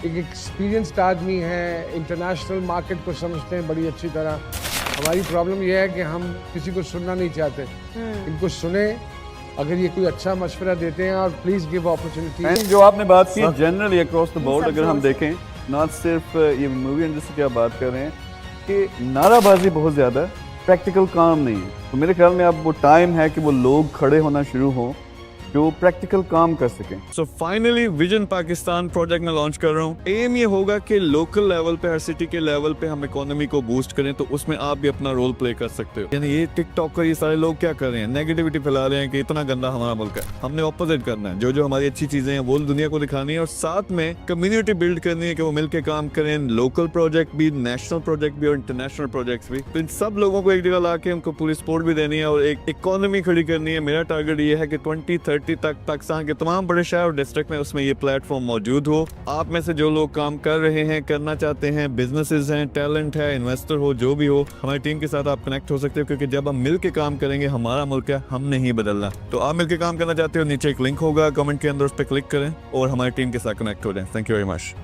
एक एक्सपीरियंस्ड आदमी है, इंटरनेशनल मार्केट को समझते हैं बड़ी अच्छी तरह। हमारी प्रॉब्लम यह है कि हम किसी को सुनना नहीं चाहते। इनको सुने, अगर ये कोई अच्छा मशवरा देते हैं, और प्लीज गिव अपॉर्चुनिटी। जो आपने बात की जनरली अक्रॉस द बोर्ड, अगर हम देखें ना सिर्फ ये मूवी इंडस्ट्री की आप बात कर रहे हैं कि नाराबाजी बहुत ज़्यादा, प्रैक्टिकल काम नहीं है। तो मेरे ख्याल में अब वो टाइम है कि वो लोग खड़े होना शुरू हों जो प्रैक्टिकल काम कर सकें। So finally vision Pakistan project में लॉन्च कर रहा हूँ। एम ये होगा कि लोकल लेवल पे, हर सिटी के लेवल पे हम इकोनॉमी को बूस्ट करें, तो उसमें आप भी अपना रोल प्ले कर सकते हो। यानी ये टिकटॉक का ये सारे लोग क्या कर रहे हैं, नेगेटिविटी फैला रहे हैं कि इतना गंदा हमारा मुल्क है। हमने ऑपोजिट करना है, जो जो हमारी अच्छी चीजें हैं वो दुनिया को दिखानी है, और साथ में कम्युनिटी बिल्ड करनी है कि वो मिलकर काम करें। लोकल प्रोजेक्ट भी, नेशनल प्रोजेक्ट भी और इंटरनेशनल प्रोजेक्ट्स भी। तो इन सब लोगों को एक जगह ला के उनको पूरी सपोर्ट भी देनी है और एक इकोनॉमी खड़ी करनी है। मेरा टारगेट ये है कि 2030 तक पाकिस्तान के तमाम बड़े शहर और डिस्ट्रिक्ट में उसमें ये प्लेटफॉर्म मौजूद हो। आप में से जो लोग काम कर रहे हैं, करना चाहते हैं, बिजनेसेस हैं, टैलेंट है, इन्वेस्टर हो, जो भी हो, हमारी टीम के साथ आप कनेक्ट हो सकते हो, क्योंकि जब हम मिल के काम करेंगे, हमारा मुल्क है, हमने ही बदलना। तो आप मिल के काम करना चाहते हो, नीचे एक लिंक होगा, कमेंट के अंदर उस पर क्लिक करें और हमारी टीम के साथ कनेक्ट हो जाएं। Thank you very much.